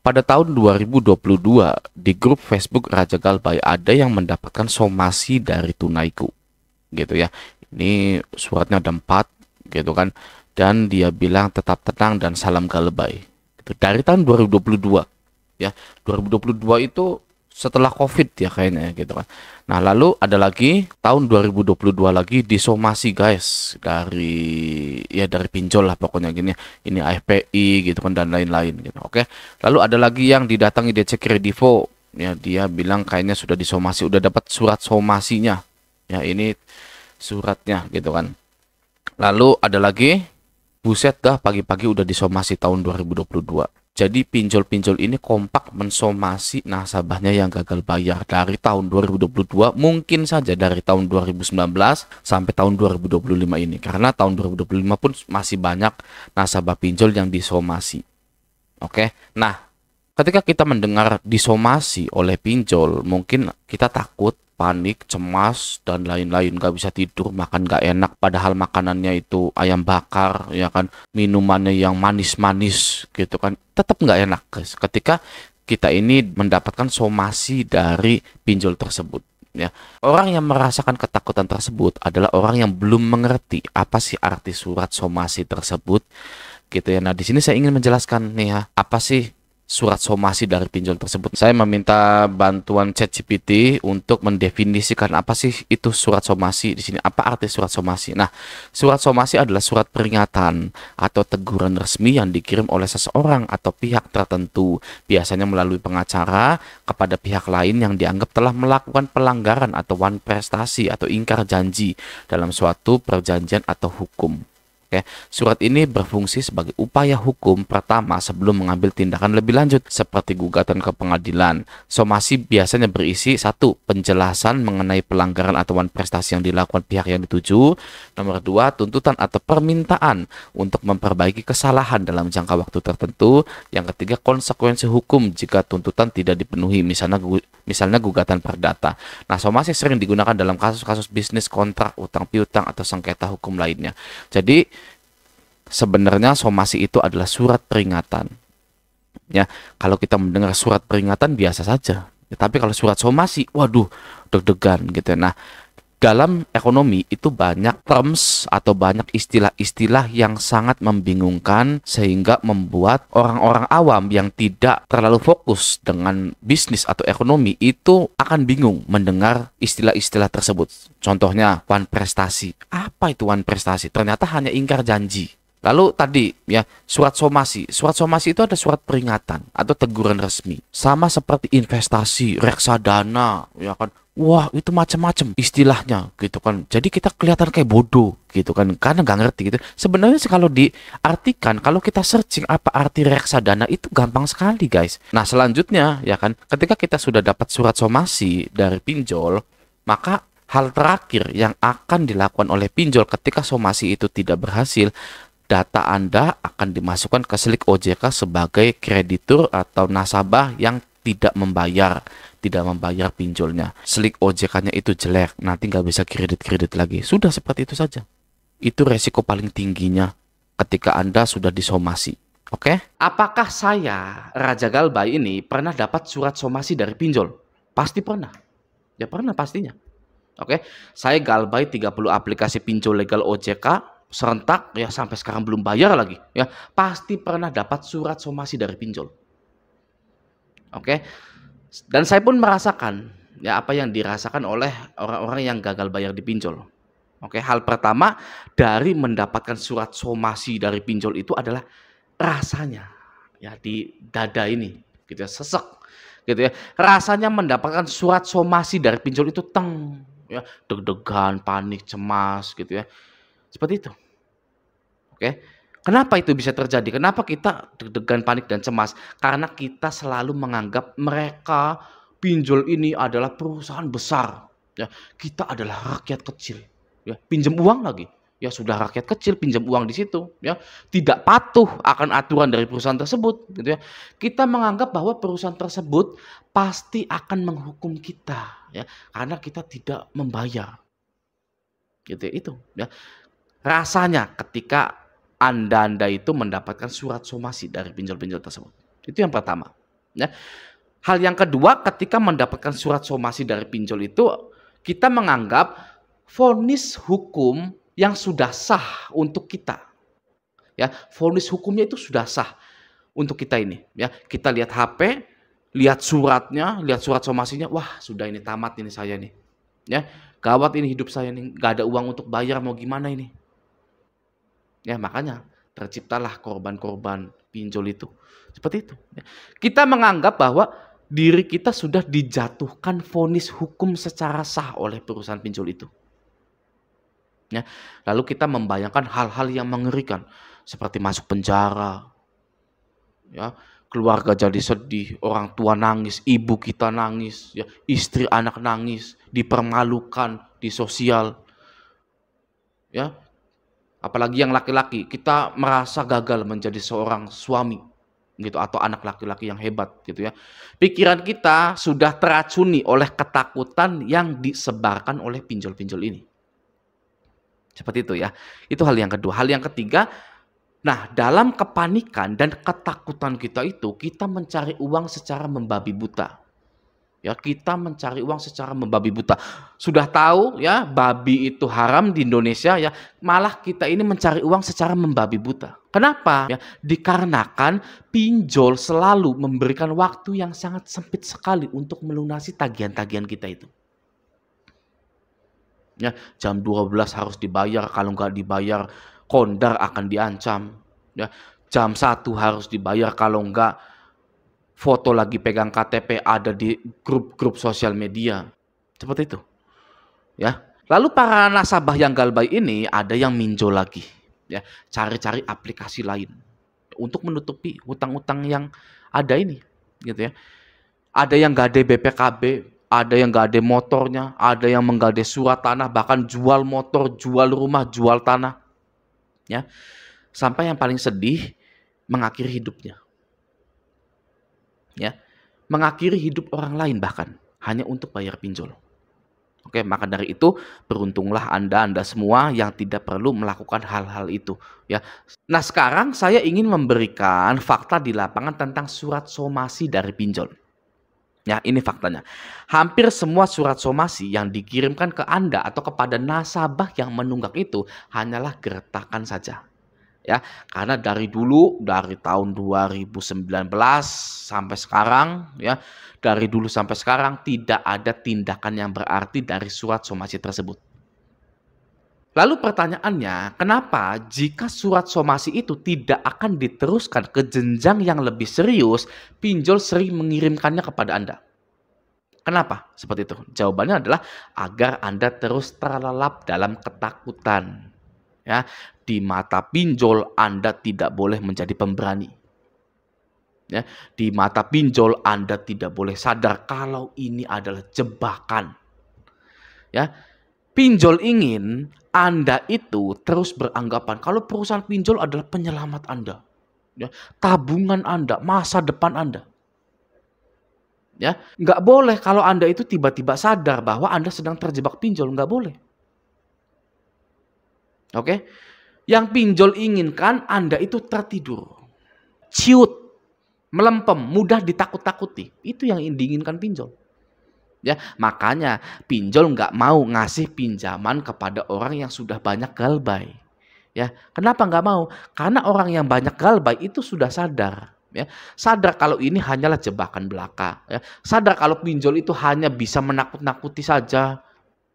pada tahun 2022 di grup Facebook Raja Galbay ada yang mendapatkan somasi dari Tunaiku gitu ya. Ini suratnya ada 4 gitu kan. Dan dia bilang tetap tenang dan salam Galbay. Gitu. Dari tahun 2022 ya. 2022 itu setelah COVID ya kayaknya gitu kan. Nah, lalu ada lagi tahun 2022 lagi disomasi guys dari pinjol lah pokoknya gini. Ini AFPI gitu kan dan lain-lain gitu. Oke. Lalu ada lagi yang didatangi DC Kredivo ya, dia bilang kayaknya sudah disomasi, udah dapat surat somasinya. Ya, ini suratnya gitu kan. Lalu ada lagi, buset dah pagi-pagi udah disomasi tahun 2022. Jadi pinjol-pinjol ini kompak mensomasi nasabahnya yang gagal bayar dari tahun 2022, mungkin saja dari tahun 2019 sampai tahun 2025 ini. Karena tahun 2025 pun masih banyak nasabah pinjol yang disomasi. Oke. Nah, ketika kita mendengar disomasi oleh pinjol, mungkin kita takut, panik, cemas, dan lain-lain. Gak bisa tidur, makan gak enak. Padahal makanannya itu ayam bakar, ya kan. Minumannya yang manis-manis, gitu kan. Tetap gak enak, guys. Ketika kita ini mendapatkan somasi dari pinjol tersebut. Ya, orang yang merasakan ketakutan tersebut adalah orang yang belum mengerti apa sih arti surat somasi tersebut, gitu ya. Nah, di sini saya ingin menjelaskan nih ya, apa sih surat somasi dari pinjol tersebut. Saya meminta bantuan ChatGPT untuk mendefinisikan apa sih itu surat somasi di sini. Apa arti surat somasi? Nah, surat somasi adalah surat peringatan atau teguran resmi yang dikirim oleh seseorang atau pihak tertentu, biasanya melalui pengacara kepada pihak lain yang dianggap telah melakukan pelanggaran atau wan prestasi atau ingkar janji dalam suatu perjanjian atau hukum. Oke, surat ini berfungsi sebagai upaya hukum pertama sebelum mengambil tindakan lebih lanjut seperti gugatan ke pengadilan. Somasi biasanya berisi 1. Penjelasan mengenai pelanggaran atau wan prestasi yang dilakukan pihak yang dituju. Nomor 2. Tuntutan atau permintaan untuk memperbaiki kesalahan dalam jangka waktu tertentu. Yang ketiga, konsekuensi hukum jika tuntutan tidak dipenuhi, misalnya gugatan perdata. Nah, somasi sering digunakan dalam kasus-kasus bisnis, kontrak, utang piutang, atau sengketa hukum lainnya. Jadi sebenarnya somasi itu adalah surat peringatan. Ya, kalau kita mendengar surat peringatan biasa saja. Ya, tapi kalau surat somasi, waduh, deg-degan gitu. Nah, dalam ekonomi itu banyak terms atau banyak istilah-istilah yang sangat membingungkan sehingga membuat orang-orang awam yang tidak terlalu fokus dengan bisnis atau ekonomi itu akan bingung mendengar istilah-istilah tersebut. Contohnya, wan prestasi. Apa itu wan prestasi? Ternyata hanya ingkar janji. Lalu tadi ya, surat somasi. Surat somasi itu ada surat peringatan atau teguran resmi. Sama seperti investasi, reksadana, ya kan. Wah, itu macam-macam istilahnya gitu kan. Jadi kita kelihatan kayak bodoh gitu kan, karena nggak ngerti gitu. Sebenarnya sih kalau diartikan, kalau kita searching apa arti reksadana itu gampang sekali guys. Nah, selanjutnya ya kan, ketika kita sudah dapat surat somasi dari pinjol, maka hal terakhir yang akan dilakukan oleh pinjol ketika somasi itu tidak berhasil, data Anda akan dimasukkan ke slik OJK sebagai kreditur atau nasabah yang tidak membayar pinjolnya. Slik OJK-nya itu jelek, nanti nggak bisa kredit lagi. Sudah seperti itu saja. Itu resiko paling tingginya ketika Anda sudah disomasi. Oke? Apakah saya, Raja Galbay ini, pernah dapat surat somasi dari pinjol? Pasti pernah. Ya pernah pastinya. Oke? Saya Galbay 30 aplikasi pinjol legal OJK, serentak ya sampai sekarang belum bayar lagi. Ya pasti pernah dapat surat somasi dari pinjol. Oke? Dan saya pun merasakan ya apa yang dirasakan oleh orang-orang yang gagal bayar di pinjol. Oke, hal pertama dari mendapatkan surat somasi dari pinjol itu adalah rasanya ya di dada ini gitu ya, sesek gitu ya. Rasanya mendapatkan surat somasi dari pinjol itu teng ya, deg-degan, panik, cemas gitu ya. Seperti itu. Oke. Kenapa itu bisa terjadi? Kenapa kita deg-degan, panik, dan cemas? Karena kita selalu menganggap mereka pinjol ini adalah perusahaan besar. Ya, kita adalah rakyat kecil. Ya, pinjam uang lagi. Ya sudah rakyat kecil pinjam uang di situ. Ya, tidak patuh akan aturan dari perusahaan tersebut. Gitu ya. Kita menganggap bahwa perusahaan tersebut pasti akan menghukum kita. Ya, karena kita tidak membayar. Gitu ya, itu. Ya. Rasanya ketika Anda itu mendapatkan surat somasi dari pinjol-pinjol tersebut. Itu yang pertama. Ya. Hal yang kedua, ketika mendapatkan surat somasi dari pinjol itu, kita menganggap vonis hukum yang sudah sah untuk kita. Ya, vonis hukumnya itu sudah sah untuk kita ini. Ya, kita lihat HP, lihat suratnya, lihat surat somasinya, wah sudah ini tamat ini saya nih. Ya, gawat ini hidup saya nih, gak ada uang untuk bayar, mau gimana ini? Ya, makanya terciptalah korban-korban pinjol itu. Seperti itu. Ya. Kita menganggap bahwa diri kita sudah dijatuhkan vonis hukum secara sah oleh perusahaan pinjol itu. Ya. Lalu kita membayangkan hal-hal yang mengerikan seperti masuk penjara, ya, keluarga jadi sedih, orang tua nangis, ibu kita nangis, ya, istri anak nangis, dipermalukan di sosial, ya. Apalagi yang laki-laki, kita merasa gagal menjadi seorang suami gitu atau anak laki-laki yang hebat gitu ya. Pikiran kita sudah teracuni oleh ketakutan yang disebarkan oleh pinjol-pinjol ini. Seperti itu ya. Itu hal yang kedua. Hal yang ketiga, nah dalam kepanikan dan ketakutan kita itu, kita mencari uang secara membabi buta. Ya, kita mencari uang secara membabi buta. Sudah tahu ya, babi itu haram di Indonesia ya, malah kita ini mencari uang secara membabi buta. Kenapa? Ya, dikarenakan pinjol selalu memberikan waktu yang sangat sempit sekali untuk melunasi tagihan-tagihan kita itu. Ya, jam 12 harus dibayar, kalau nggak dibayar kondar akan diancam. Ya, jam 1 harus dibayar, kalau nggak foto lagi pegang KTP ada di grup-grup sosial media. Seperti itu. Ya. Lalu para nasabah yang galbay ini ada yang minjol lagi. Ya, cari-cari aplikasi lain untuk menutupi hutang-hutang yang ada ini, gitu ya. Ada yang gade BPKB, ada yang gade motornya, ada yang menggade surat tanah, bahkan jual motor, jual rumah, jual tanah. Ya. Sampai yang paling sedih mengakhiri hidupnya. Ya, mengakhiri hidup orang lain bahkan hanya untuk bayar pinjol. Oke, maka dari itu beruntunglah Anda semua yang tidak perlu melakukan hal-hal itu ya. Nah, sekarang saya ingin memberikan fakta di lapangan tentang surat somasi dari pinjol. Ya, ini faktanya. Hampir semua surat somasi yang dikirimkan ke Anda atau kepada nasabah yang menunggak itu hanyalah gertakan saja. Ya, karena dari dulu, dari tahun 2019 sampai sekarang ya, dari dulu sampai sekarang tidak ada tindakan yang berarti dari surat somasi tersebut. Lalu pertanyaannya, kenapa jika surat somasi itu tidak akan diteruskan ke jenjang yang lebih serius, pinjol sering mengirimkannya kepada Anda? Kenapa seperti itu? Jawabannya adalah agar Anda terus terlelap dalam ketakutan. Ya, di mata pinjol Anda tidak boleh menjadi pemberani. Ya, di mata pinjol Anda tidak boleh sadar kalau ini adalah jebakan. Ya, pinjol ingin Anda itu terus beranggapan kalau perusahaan pinjol adalah penyelamat Anda. Ya, tabungan Anda, masa depan Anda. Ya, nggak boleh kalau Anda itu tiba-tiba sadar bahwa Anda sedang terjebak pinjol, nggak boleh. Oke, yang pinjol inginkan Anda itu tertidur, ciut, melempem, mudah ditakut-takuti. Itu yang diinginkan pinjol. Ya, makanya pinjol nggak mau ngasih pinjaman kepada orang yang sudah banyak galbay. Ya, kenapa nggak mau? Karena orang yang banyak galbay itu sudah sadar. Ya, sadar kalau ini hanyalah jebakan belaka. Ya, sadar kalau pinjol itu hanya bisa menakut-nakuti saja.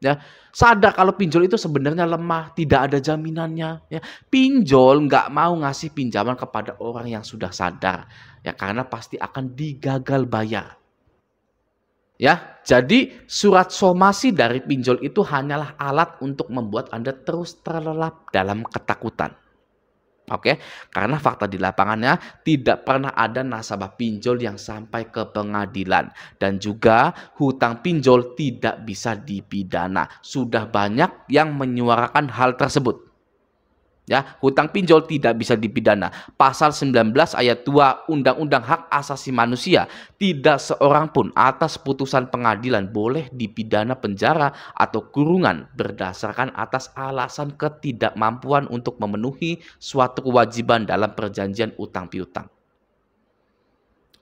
Ya, sadar kalau pinjol itu sebenarnya lemah, tidak ada jaminannya. Ya, pinjol nggak mau ngasih pinjaman kepada orang yang sudah sadar, ya karena pasti akan digagal bayar. Ya, jadi surat somasi dari pinjol itu hanyalah alat untuk membuat Anda terus terlelap dalam ketakutan. Oke, karena fakta di lapangannya tidak pernah ada nasabah pinjol yang sampai ke pengadilan dan juga hutang pinjol tidak bisa dipidana. Sudah banyak yang menyuarakan hal tersebut. Ya, hutang pinjol tidak bisa dipidana. Pasal 19 ayat 2 Undang-Undang Hak Asasi Manusia, tidak seorang pun atas putusan pengadilan boleh dipidana penjara atau kurungan berdasarkan atas alasan ketidakmampuan untuk memenuhi suatu kewajiban dalam perjanjian utang piutang.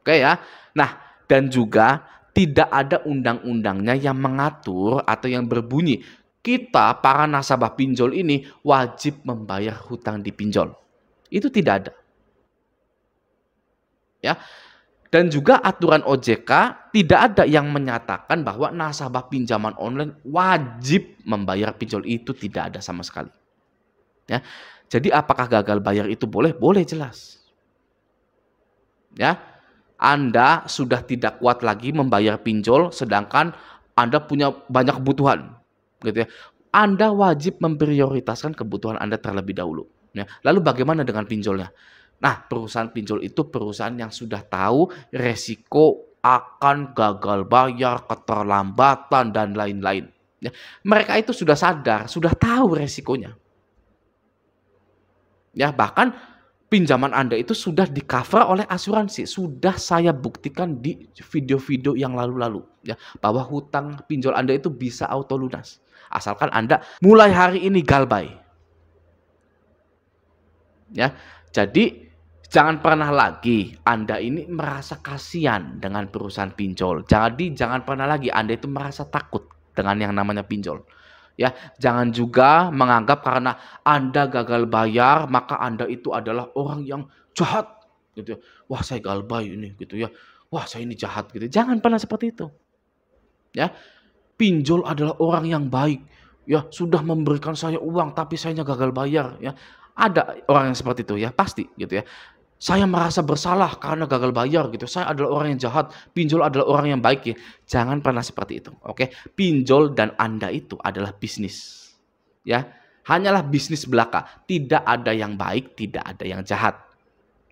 Oke ya. Nah, dan juga tidak ada undang-undangnya yang mengatur atau yang berbunyi kita para nasabah pinjol ini wajib membayar hutang di pinjol. Itu tidak ada. Ya. Dan juga aturan OJK tidak ada yang menyatakan bahwa nasabah pinjaman online wajib membayar pinjol, itu tidak ada sama sekali. Ya. Jadi apakah gagal bayar itu boleh? Boleh, jelas. Ya. Anda sudah tidak kuat lagi membayar pinjol sedangkan Anda punya banyak kebutuhan, gitu ya. Anda wajib memprioritaskan kebutuhan Anda terlebih dahulu. Ya. Lalu bagaimana dengan pinjolnya? Nah, perusahaan pinjol itu perusahaan yang sudah tahu resiko akan gagal bayar, keterlambatan, dan lain-lain. Ya, mereka itu sudah sadar, sudah tahu resikonya. Ya, bahkan pinjaman Anda itu sudah di-cover oleh asuransi. Sudah saya buktikan di video-video yang lalu-lalu, ya, bahwa hutang pinjol Anda itu bisa auto lunas. Asalkan Anda mulai hari ini galbay. Ya, jadi jangan pernah lagi Anda ini merasa kasihan dengan perusahaan pinjol. Jadi jangan pernah lagi Anda itu merasa takut dengan yang namanya pinjol. Ya, jangan juga menganggap karena Anda gagal bayar maka Anda itu adalah orang yang jahat gitu ya. Wah, saya galbay ini gitu ya. Wah, saya ini jahat gitu. Jangan pernah seperti itu. Ya, pinjol adalah orang yang baik. Ya, sudah memberikan saya uang tapi sayanya gagal bayar ya. Ada orang yang seperti itu ya, pasti gitu ya. Saya merasa bersalah karena gagal bayar gitu. Saya adalah orang yang jahat, pinjol adalah orang yang baik ya. Jangan pernah seperti itu, oke? Pinjol dan Anda itu adalah bisnis. Ya, hanyalah bisnis belaka. Tidak ada yang baik, tidak ada yang jahat.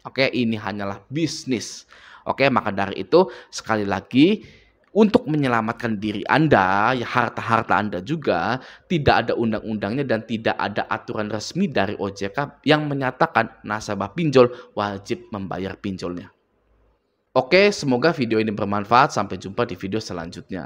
Oke, ini hanyalah bisnis. Oke, maka dari itu sekali lagi untuk menyelamatkan diri Anda, ya harta-harta Anda juga, tidak ada undang-undangnya dan tidak ada aturan resmi dari OJK yang menyatakan nasabah pinjol wajib membayar pinjolnya. Oke, semoga video ini bermanfaat. Sampai jumpa di video selanjutnya.